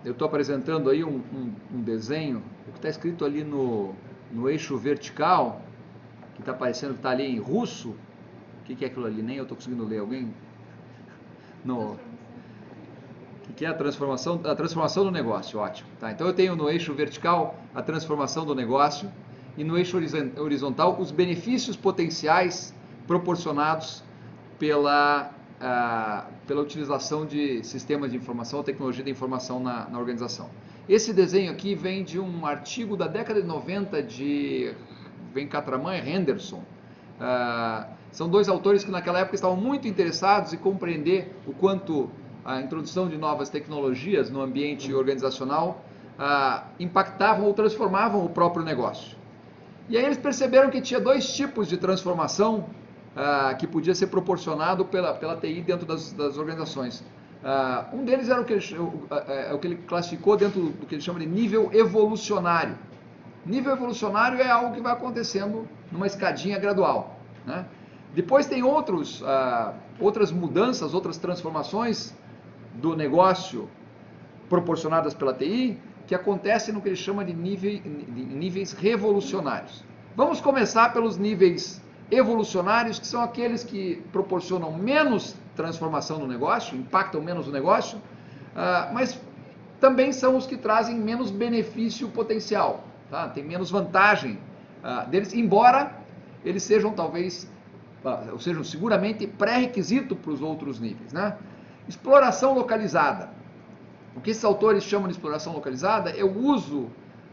Eu estou apresentando aí um desenho, o que está escrito ali no eixo vertical, que está parecendo que está ali em russo. O que é aquilo ali? Nem eu estou conseguindo ler. Alguém? No, o que é a transformação? A transformação do negócio, ótimo. Tá, então eu tenho no eixo vertical a transformação do negócio e no eixo horizontal os benefícios potenciais proporcionados pela utilização de sistemas de informação, tecnologia de informação na organização. Esse desenho aqui vem de um artigo da década de 90 de Venkatraman e Henderson. São dois autores que naquela época estavam muito interessados em compreender o quanto a introdução de novas tecnologias no ambiente organizacional impactavam ou transformavam o próprio negócio. E aí eles perceberam que tinha dois tipos de transformação que podia ser proporcionado pela TI dentro das organizações. Um deles era o que ele classificou dentro do que ele chama de nível evolucionário. Nível evolucionário é algo que vai acontecendo numa escadinha gradual, né? Depois tem outras mudanças, outras transformações do negócio proporcionadas pela TI, que acontecem no que ele chama de níveis revolucionários. Vamos começar pelos níveis evolucionários, que são aqueles que proporcionam menos transformação no negócio, impactam menos o negócio, mas também são os que trazem menos benefício potencial, tá? Tem menos vantagem deles, embora eles sejam ou sejam seguramente pré-requisito para os outros níveis, né? Exploração localizada. O que esses autores chamam de exploração localizada é o uso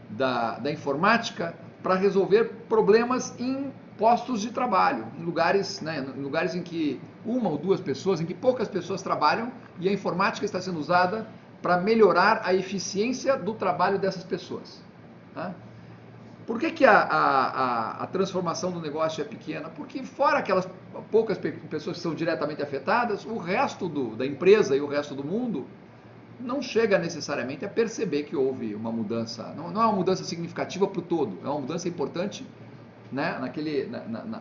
da informática para resolver problemas em postos de trabalho, em lugares, né, em lugares em que uma ou duas pessoas, em que poucas pessoas trabalham, e a informática está sendo usada para melhorar a eficiência do trabalho dessas pessoas. Tá? Por que a transformação do negócio é pequena? Porque fora aquelas poucas pessoas que são diretamente afetadas, o resto da empresa e o resto do mundo não chega necessariamente a perceber que houve uma mudança. Não é uma mudança significativa para o todo, é uma mudança importante, né,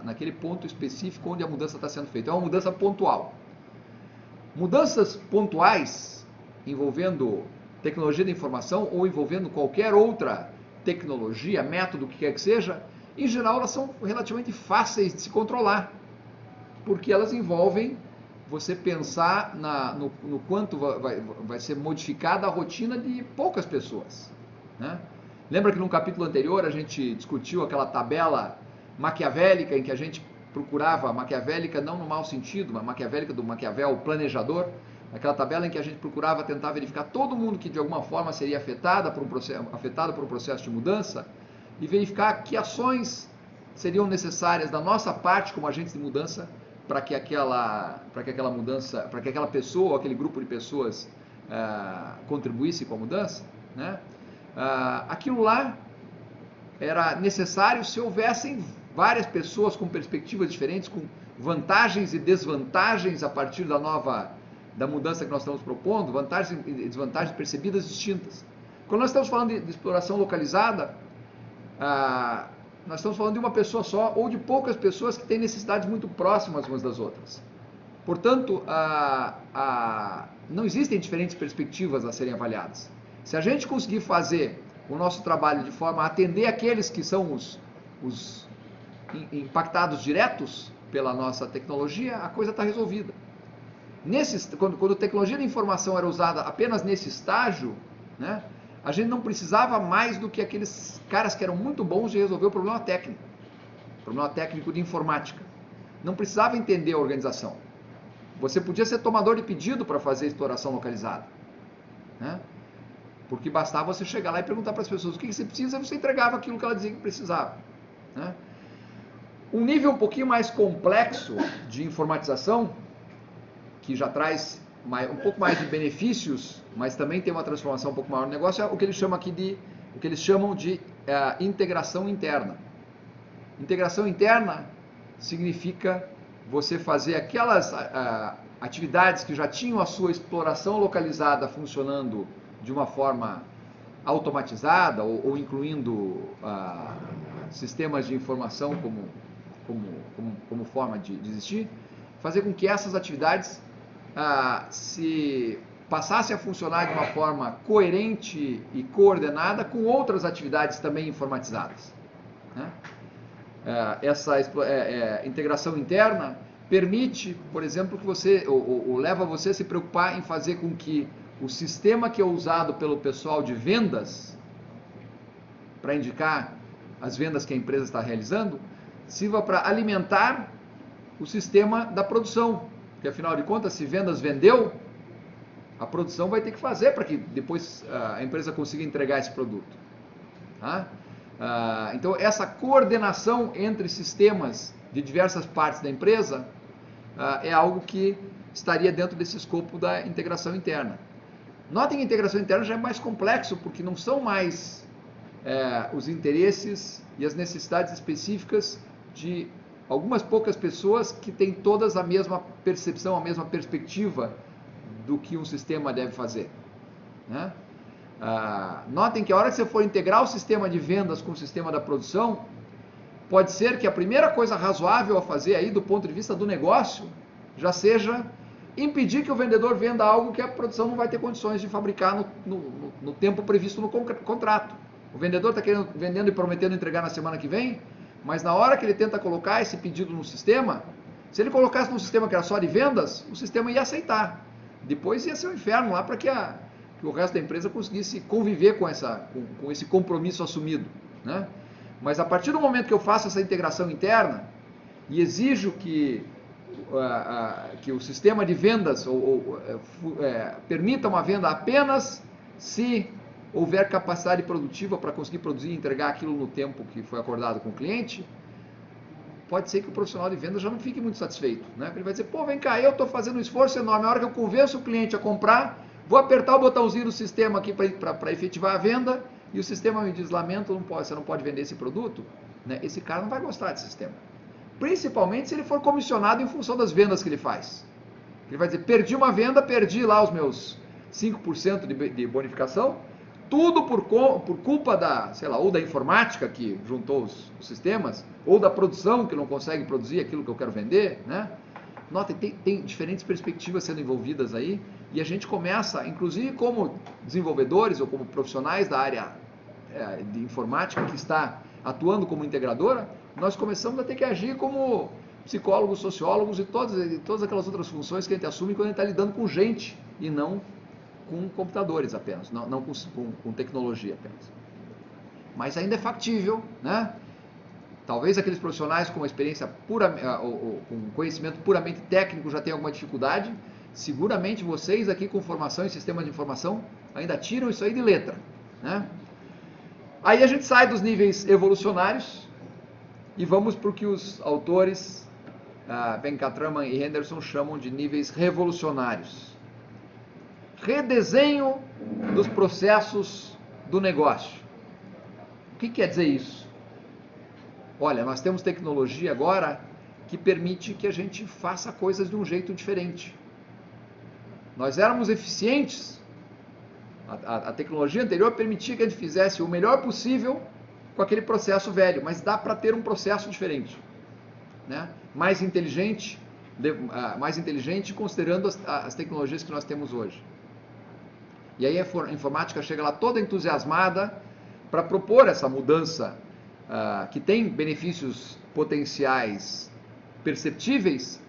naquele ponto específico onde a mudança está sendo feita. É uma mudança pontual. Mudanças pontuais envolvendo tecnologia da informação ou envolvendo qualquer outra tecnologia, método, o que quer que seja, em geral elas são relativamente fáceis de se controlar, porque elas envolvem você pensar no quanto vai ser modificada a rotina de poucas pessoas, né? Lembra que no capítulo anterior a gente discutiu aquela tabela maquiavélica em que a gente procurava, maquiavélica não no mau sentido, mas maquiavélica do Maquiavel, o planejador, aquela tabela em que a gente procurava tentar verificar todo mundo que de alguma forma seria afetado por um processo de mudança e verificar que ações seriam necessárias da nossa parte como agentes de mudança para que aquela mudança, para que aquela pessoa, aquele grupo de pessoas contribuísse com a mudança, né? Aquilo lá era necessário se houvessem várias pessoas com perspectivas diferentes, com vantagens e desvantagens a partir da mudança que nós estamos propondo, vantagens e desvantagens percebidas distintas. Quando nós estamos falando de exploração localizada, nós estamos falando de uma pessoa só ou de poucas pessoas que têm necessidades muito próximas umas das outras. Portanto, não existem diferentes perspectivas a serem avaliadas. Se a gente conseguir fazer o nosso trabalho de forma a atender aqueles que são os impactados diretos pela nossa tecnologia, a coisa está resolvida. Quando a tecnologia de informação era usada apenas nesse estágio, né, a gente não precisava mais do que aqueles caras que eram muito bons de resolver o problema técnico de informática. Não precisava entender a organização. Você podia ser tomador de pedido para fazer exploração localizada, né? Porque bastava você chegar lá e perguntar para as pessoas o que você precisa, e você entregava aquilo que ela dizia que precisava, né? Um nível um pouquinho mais complexo de informatização, que já traz um pouco mais de benefícios, mas também tem uma transformação um pouco maior no negócio, é o que eles chamam de integração interna. Integração interna significa você fazer aquelas atividades que já tinham a sua exploração localizada funcionando de uma forma automatizada ou incluindo sistemas de informação como forma de existir, fazer com que essas atividades se passasse a funcionar de uma forma coerente e coordenada com outras atividades também informatizadas, né? Essa integração interna permite, por exemplo, que você, ou leva você a se preocupar em fazer com que o sistema que é usado pelo pessoal de vendas, para indicar as vendas que a empresa está realizando, sirva para alimentar o sistema da produção, porque afinal de contas, se vendas vendeu, a produção vai ter que fazer para que depois a empresa consiga entregar esse produto, tá? Então essa coordenação entre sistemas de diversas partes da empresa é algo que estaria dentro desse escopo da integração interna. Notem que a integração interna já é mais complexo, porque não são mais os interesses e as necessidades específicas de algumas poucas pessoas que têm todas a mesma percepção, a mesma perspectiva do que um sistema deve fazer, né? Notem que a hora que você for integrar o sistema de vendas com o sistema da produção, pode ser que a primeira coisa razoável a fazer aí do ponto de vista do negócio já seja impedir que o vendedor venda algo que a produção não vai ter condições de fabricar no tempo previsto no contrato. O vendedor está vendendo e prometendo entregar na semana que vem, mas na hora que ele tenta colocar esse pedido no sistema, se ele colocasse num sistema que era só de vendas, o sistema ia aceitar. Depois ia ser um inferno lá para que o resto da empresa conseguisse conviver com esse compromisso assumido, né? Mas a partir do momento que eu faço essa integração interna e exijo que o sistema de vendas permita uma venda apenas se houver capacidade produtiva para conseguir produzir e entregar aquilo no tempo que foi acordado com o cliente, pode ser que o profissional de vendas já não fique muito satisfeito, né? Ele vai dizer, pô, vem cá, eu estou fazendo um esforço enorme, a hora que eu convenço o cliente a comprar, vou apertar o botãozinho do sistema aqui para efetivar a venda, e o sistema me diz, lamento, você não pode vender esse produto, né? Esse cara não vai gostar desse sistema. Principalmente se ele for comissionado em função das vendas que ele faz. Ele vai dizer, perdi uma venda, perdi lá os meus 5% de bonificação, tudo por culpa da, sei lá, ou da informática que juntou os sistemas, ou da produção que não consegue produzir aquilo que eu quero vender, né? Notem, tem diferentes perspectivas sendo envolvidas aí, e a gente começa, inclusive como desenvolvedores ou como profissionais da área de informática que está atuando como integradora, nós começamos a ter que agir como psicólogos, sociólogos e todas aquelas outras funções que a gente assume quando a gente está lidando com gente e não com computadores apenas, não com tecnologia apenas. Mas ainda é factível, né? Talvez aqueles profissionais com uma experiência ou com conhecimento puramente técnico já tenham alguma dificuldade. Seguramente vocês aqui com formação em sistemas de informação ainda tiram isso aí de letra, né? Aí a gente sai dos níveis evolucionários e vamos para o que os autores Venkatraman e Henderson chamam de níveis revolucionários. Redesenho dos processos do negócio. O que quer dizer isso? Olha, nós temos tecnologia agora que permite que a gente faça coisas de um jeito diferente. Nós éramos eficientes, a tecnologia anterior permitia que a gente fizesse o melhor possível com aquele processo velho, mas dá para ter um processo diferente, né? Mais inteligente considerando as tecnologias que nós temos hoje. E aí a informática chega lá toda entusiasmada para propor essa mudança que tem benefícios potenciais perceptíveis,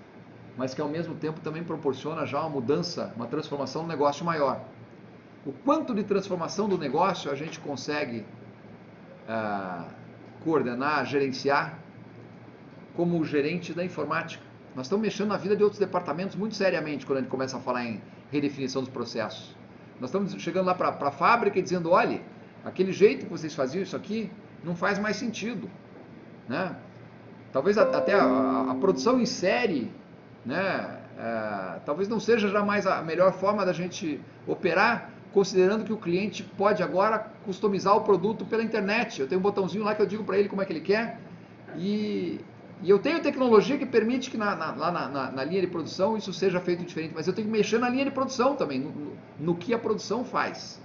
mas que ao mesmo tempo também proporciona já uma mudança, uma transformação no negócio maior. O quanto de transformação do negócio a gente consegue coordenar, gerenciar como gerente da informática? Nós estamos mexendo na vida de outros departamentos muito seriamente quando a gente começa a falar em redefinição dos processos. Nós estamos chegando lá para a fábrica e dizendo, olha, aquele jeito que vocês faziam isso aqui não faz mais sentido, né? Talvez até a produção em série, né? Talvez não seja jamais a melhor forma da gente operar, considerando que o cliente pode agora customizar o produto pela internet. Eu tenho um botãozinho lá que eu digo para ele como é que ele quer, e eu tenho tecnologia que permite que lá na linha de produção isso seja feito diferente, mas eu tenho que mexer na linha de produção também, no que a produção faz.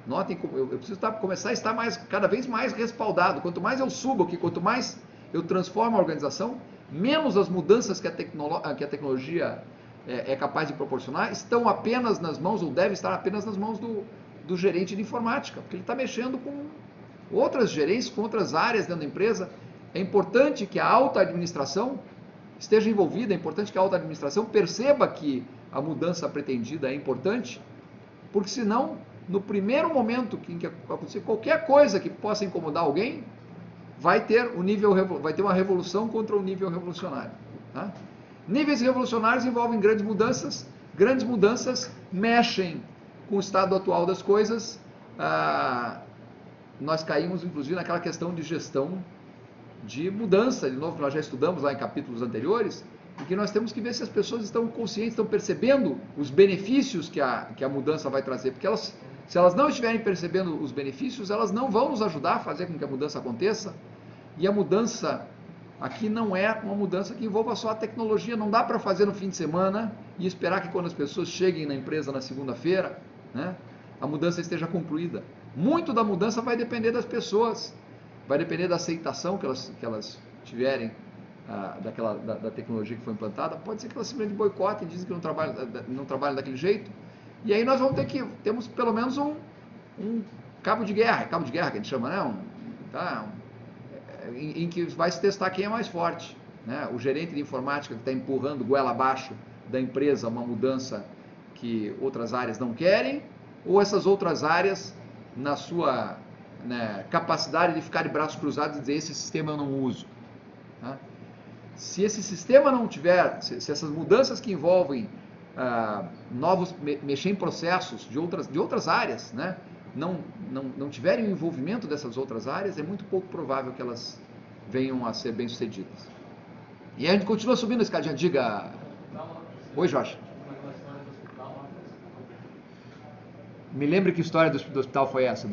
Notem, eu preciso começar a estar cada vez mais respaldado. Quanto mais eu subo aqui, quanto mais eu transformo a organização, menos as mudanças que a tecnologia é capaz de proporcionar, estão apenas nas mãos, ou deve estar apenas nas mãos do gerente de informática, porque ele está mexendo com outras gerências, com outras áreas dentro da empresa. É importante que a alta administração esteja envolvida, é importante que a alta administração perceba que a mudança pretendida é importante, porque senão, no primeiro momento em que acontecer qualquer coisa que possa incomodar alguém, vai ter uma revolução contra o nível revolucionário. Tá? Níveis revolucionários envolvem grandes mudanças mexem com o estado atual das coisas. Nós caímos, inclusive, naquela questão de gestão de mudança, de novo, que nós já estudamos lá em capítulos anteriores, em que nós temos que ver se as pessoas estão conscientes, estão percebendo os benefícios que a mudança vai trazer, porque se elas não estiverem percebendo os benefícios, elas não vão nos ajudar a fazer com que a mudança aconteça. E a mudança aqui não é uma mudança que envolva só a tecnologia, não dá para fazer no fim de semana e esperar que quando as pessoas cheguem na empresa na segunda-feira, né, a mudança esteja concluída. Muito da mudança vai depender das pessoas, vai depender da aceitação que elas tiverem da tecnologia que foi implantada. Pode ser que elas simplesmente boicotem, dizem que não trabalham daquele jeito, e aí nós vamos temos pelo menos um cabo de guerra que a gente chama, né? Em que vai se testar quem é mais forte, né? O gerente de informática que está empurrando goela abaixo da empresa uma mudança que outras áreas não querem, ou essas outras áreas, na sua capacidade de ficar de braços cruzados e dizer: esse sistema eu não uso. Tá? Se esse sistema não tiver, se essas mudanças que envolvem mexer em processos de outras áreas, né, não tiverem o envolvimento dessas outras áreas, é muito pouco provável que elas venham a ser bem-sucedidas. E aí a gente continua subindo a escadinha. Diga. Oi, Jorge. Me lembre que história do hospital foi essa?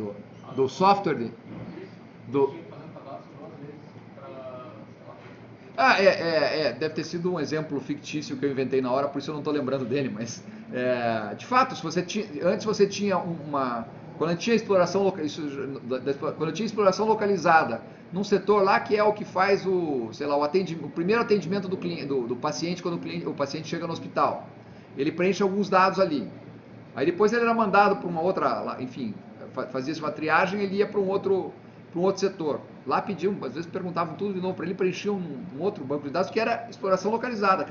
Do software? Deve ter sido um exemplo fictício que eu inventei na hora, por isso eu não estou lembrando dele, mas de fato, antes você tinha quando eu tinha exploração localizada num setor lá que é o que faz o primeiro atendimento do paciente quando o paciente chega no hospital. Ele preenche alguns dados ali. Aí depois ele era mandado para uma outra, enfim, fazia-se uma triagem, ele ia para um outro setor. Lá pediam, às vezes perguntavam tudo de novo para ele, preenchiam um outro banco de dados que era exploração localizada.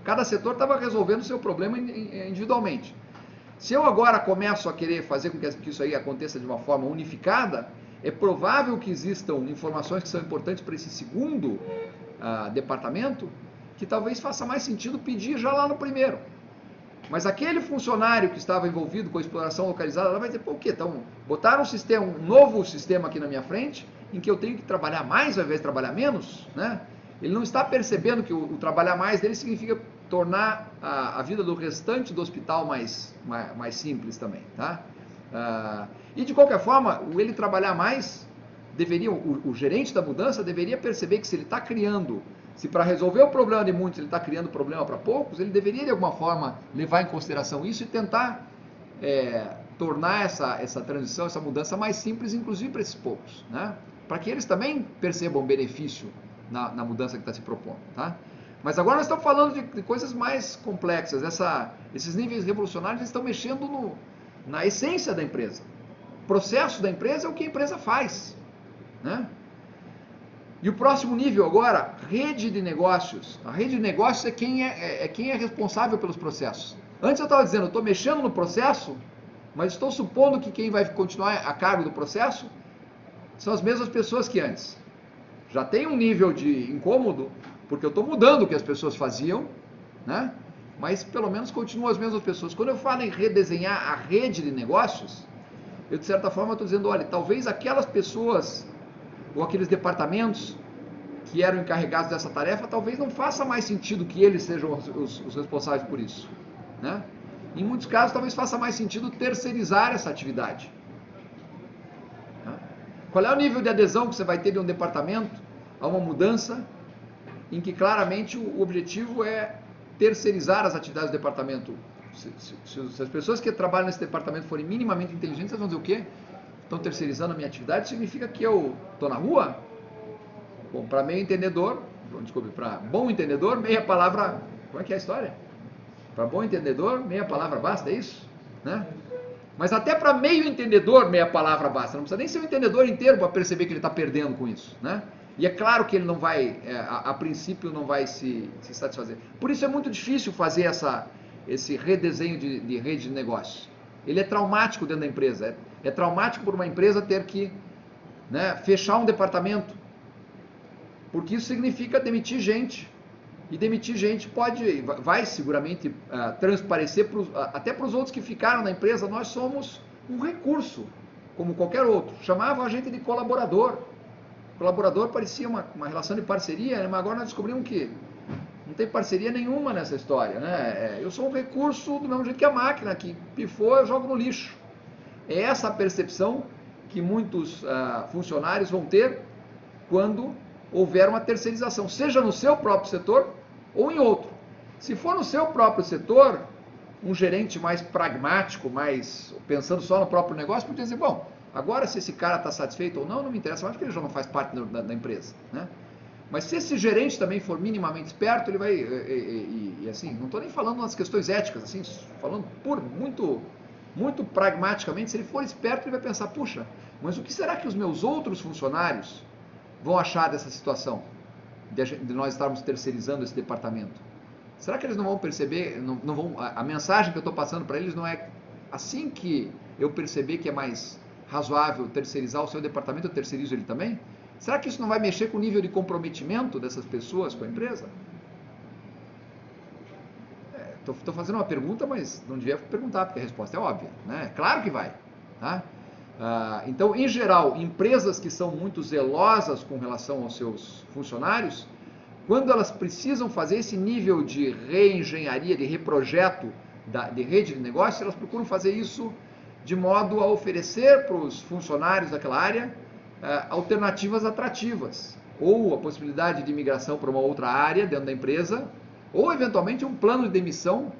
Cada setor estava resolvendo o seu problema individualmente. Se eu agora começo a querer fazer com que isso aí aconteça de uma forma unificada, é provável que existam informações que são importantes para esse segundo departamento, que talvez faça mais sentido pedir já lá no primeiro. Mas aquele funcionário que estava envolvido com a exploração localizada, ela vai dizer: por quê? Então, botaram um novo sistema aqui na minha frente, em que eu tenho que trabalhar mais ao invés de trabalhar menos, né? Ele não está percebendo que o trabalhar mais dele significa tornar a vida do restante do hospital mais simples também, tá? E de qualquer forma, ele trabalhar mais, o gerente da mudança deveria perceber que se ele está criando, se para resolver o problema de muitos ele está criando problema para poucos, ele deveria de alguma forma levar em consideração isso e tentar tornar essa transição, essa mudança mais simples, inclusive para esses poucos, né? Para que eles também percebam benefício na mudança que está se propondo, tá? Mas agora nós estamos falando de coisas mais complexas. Esses níveis revolucionários estão mexendo na essência da empresa. O processo da empresa é o que a empresa faz, né? E o próximo nível agora, rede de negócios. A rede de negócios é quem é responsável pelos processos. Antes eu estava dizendo, eu estou mexendo no processo, mas estou supondo que quem vai continuar a cargo do processo são as mesmas pessoas que antes. Já tem um nível de incômodo, porque eu estou mudando o que as pessoas faziam, né? Mas pelo menos continuam as mesmas pessoas. Quando eu falo em redesenhar a rede de negócios, eu de certa forma estou dizendo: olha, talvez aquelas pessoas ou aqueles departamentos que eram encarregados dessa tarefa, talvez não faça mais sentido que eles sejam os responsáveis por isso, né? Em muitos casos, talvez faça mais sentido terceirizar essa atividade. Qual é o nível de adesão que você vai ter de um departamento a uma mudança em que claramente o objetivo é terceirizar as atividades do departamento? Se as pessoas que trabalham nesse departamento forem minimamente inteligentes, elas vão dizer o quê? Estão terceirizando a minha atividade, significa que eu estou na rua? Bom, para bom entendedor, meia palavra, como é que é a história? Para bom entendedor, meia palavra basta, é isso? Né? Mas até para meio entendedor, meia palavra basta. Não precisa nem ser um entendedor inteiro para perceber que ele está perdendo com isso. Né? E é claro que ele não vai, a princípio, não vai se satisfazer. Por isso é muito difícil fazer esse redesenho de rede de negócios. Ele é traumático dentro da empresa. É traumático por uma empresa ter que, né, fechar um departamento. Porque isso significa demitir gente. E demitir gente vai seguramente transparecer até para os outros que ficaram na empresa. Nós somos um recurso, como qualquer outro. Chamavam a gente de colaborador. Colaborador parecia uma relação de parceria, né? Mas agora nós descobrimos que não tem parceria nenhuma nessa história. Né? Eu sou um recurso do mesmo jeito que a máquina, que pifou, eu jogo no lixo. É essa a percepção que muitos funcionários vão ter quando houver uma terceirização, seja no seu próprio setor ou em outro. Se for no seu próprio setor, um gerente mais pragmático, mais pensando só no próprio negócio, pode dizer, bom, agora se esse cara está satisfeito ou não, não me interessa mais, porque ele já não faz parte da empresa. Né? Mas se esse gerente também for minimamente esperto, ele vai, e assim, não estou nem falando nas questões éticas, assim, falando muito pragmaticamente, se ele for esperto, ele vai pensar, puxa, mas o que será que os meus outros funcionários vão achar dessa situação, de nós estarmos terceirizando esse departamento? Será que eles não vão perceber, não vão, a mensagem que eu estou passando para eles não é assim que eu perceber que é mais razoável terceirizar o seu departamento, eu terceirizo ele também? Será que isso não vai mexer com o nível de comprometimento dessas pessoas com a empresa? Estou fazendo uma pergunta, mas não devia perguntar, porque a resposta é óbvia. Né? Claro que vai. Tá? Então, em geral, empresas que são muito zelosas com relação aos seus funcionários, quando elas precisam fazer esse nível de reengenharia, de reprojeto de rede de negócio, elas procuram fazer isso de modo a oferecer para os funcionários daquela área alternativas atrativas, ou a possibilidade de migração para uma outra área dentro da empresa, ou eventualmente um plano de demissão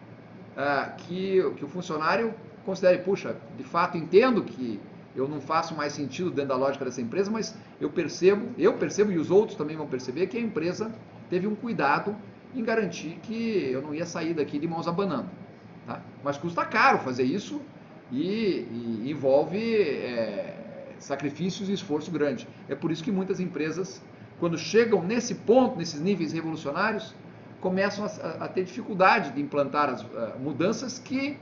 que o funcionário considere, puxa, de fato entendo que eu não faço mais sentido dentro da lógica dessa empresa, mas eu percebo e os outros também vão perceber que a empresa teve um cuidado em garantir que eu não ia sair daqui de mãos abanando. Tá? Mas custa caro fazer isso e envolve sacrifícios e esforço grande. É por isso que muitas empresas, quando chegam nesse ponto, nesses níveis revolucionários, começam a ter dificuldade de implantar as mudanças que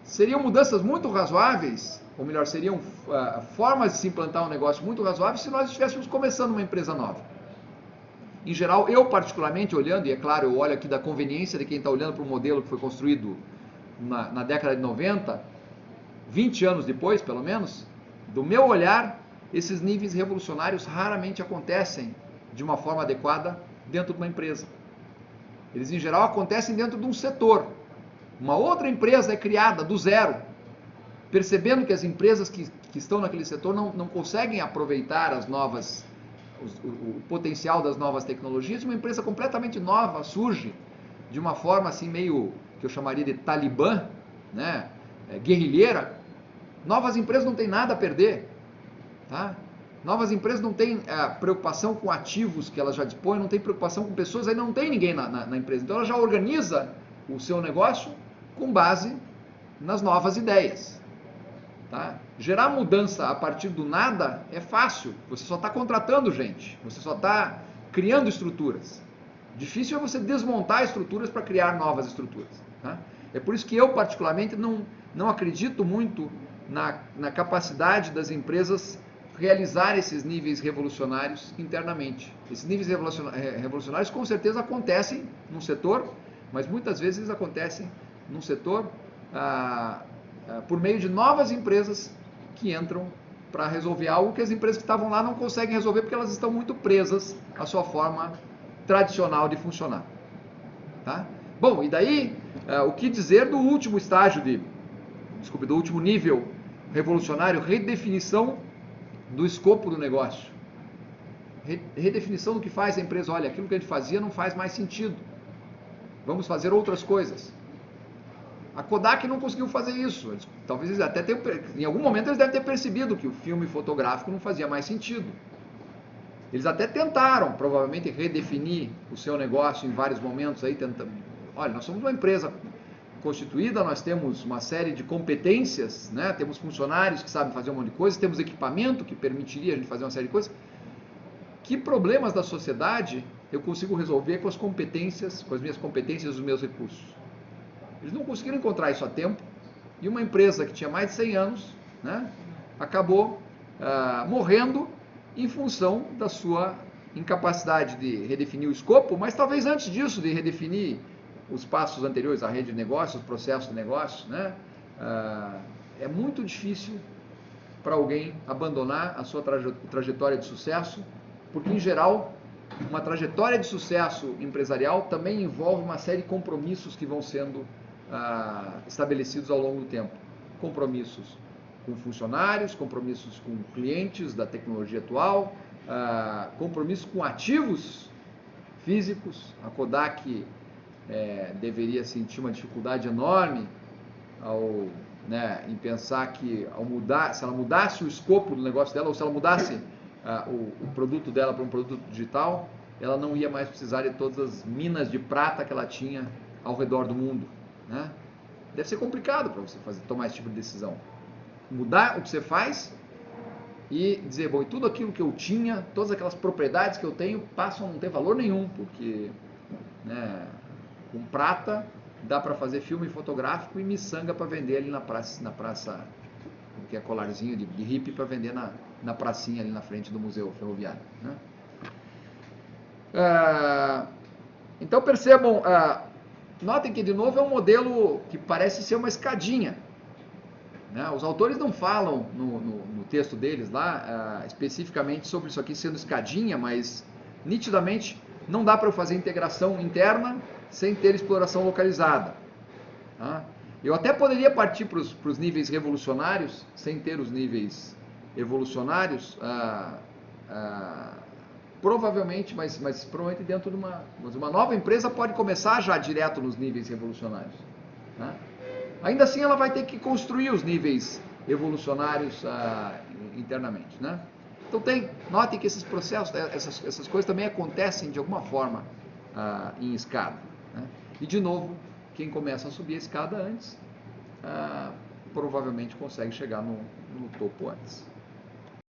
seriam mudanças muito razoáveis, ou melhor, seriam formas de se implantar um negócio muito razoáveis se nós estivéssemos começando uma empresa nova. Em geral, eu particularmente olhando, e é claro, eu olho aqui da conveniência de quem está olhando para um modelo que foi construído na década de 90, 20 anos depois, pelo menos, do meu olhar, esses níveis revolucionários raramente acontecem de uma forma adequada dentro de uma empresa. Eles, em geral, acontecem dentro de um setor. Uma outra empresa é criada do zero, percebendo que as empresas que estão naquele setor não conseguem aproveitar o potencial das novas tecnologias. Uma empresa completamente nova surge de uma forma assim meio, que eu chamaria de talibã, né? Guerrilheira. Novas empresas não têm nada a perder. Tá? Novas empresas não têm preocupação com ativos que elas já dispõem, não têm preocupação com pessoas, aí não tem ninguém na empresa. Então ela já organiza o seu negócio com base nas novas ideias. Tá? Gerar mudança a partir do nada é fácil, você só está contratando gente, você só está criando estruturas. Difícil é você desmontar estruturas para criar novas estruturas. Tá? É por isso que eu particularmente não acredito muito na capacidade das empresas realizar esses níveis revolucionários internamente. Esses níveis revolucionários com certeza acontecem num setor, mas muitas vezes eles acontecem num setor por meio de novas empresas que entram para resolver algo que as empresas que estavam lá não conseguem resolver porque elas estão muito presas à sua forma tradicional de funcionar. Tá? Bom, e daí, o que dizer do último estágio do último nível revolucionário, redefinição do escopo do negócio. Redefinição do que faz a empresa. Olha, aquilo que a gente fazia não faz mais sentido. Vamos fazer outras coisas. A Kodak não conseguiu fazer isso. Talvez eles até tenham, em algum momento eles devem ter percebido que o filme fotográfico não fazia mais sentido. Eles até tentaram, provavelmente, redefinir o seu negócio em vários momentos, aí, olha, nós somos uma empresa constituída, nós temos uma série de competências, né? Temos funcionários que sabem fazer um monte de coisa, temos equipamento que permitiria a gente fazer uma série de coisas. Que problemas da sociedade eu consigo resolver com as competências, com as minhas competências e os meus recursos? Eles não conseguiram encontrar isso a tempo, e uma empresa que tinha mais de 100 anos, né, acabou morrendo em função da sua incapacidade de redefinir o escopo, mas talvez antes disso, de redefinir os passos anteriores, a rede de negócios, os processos de negócios, né, é muito difícil para alguém abandonar a sua trajetória de sucesso, porque em geral uma trajetória de sucesso empresarial também envolve uma série de compromissos que vão sendo estabelecidos ao longo do tempo. Compromissos com funcionários, compromissos com clientes da tecnologia atual, compromissos com ativos físicos. A Kodak deveria sentir uma dificuldade enorme em pensar que se ela mudasse o escopo do negócio dela, ou se ela mudasse o produto dela para um produto digital, ela não ia mais precisar de todas as minas de prata que ela tinha ao redor do mundo, né? Deve ser complicado para você tomar esse tipo de decisão. Mudar o que você faz e dizer, bom, e tudo aquilo que eu tinha, todas aquelas propriedades que eu tenho, passam a não ter valor nenhum, porque, né, com prata dá para fazer filme fotográfico e miçanga para vender ali na praça, que é colarzinho de hippie para vender na pracinha ali na frente do Museu Ferroviário, né? Então percebam, notem que de novo é um modelo que parece ser uma escadinha, né? Os autores não falam no texto deles lá especificamente sobre isso aqui sendo escadinha, mas nitidamente não dá para eu fazer integração interna sem ter exploração localizada, tá? Eu até poderia partir para os níveis revolucionários sem ter os níveis evolucionários, provavelmente, mas provavelmente dentro de uma nova empresa pode começar já direto nos níveis revolucionários, tá? Ainda assim ela vai ter que construir os níveis evolucionários internamente, né? Então notem que esses processos, essas coisas também acontecem de alguma forma em escada, né? E de novo, quem começa a subir a escada antes, provavelmente consegue chegar no topo antes.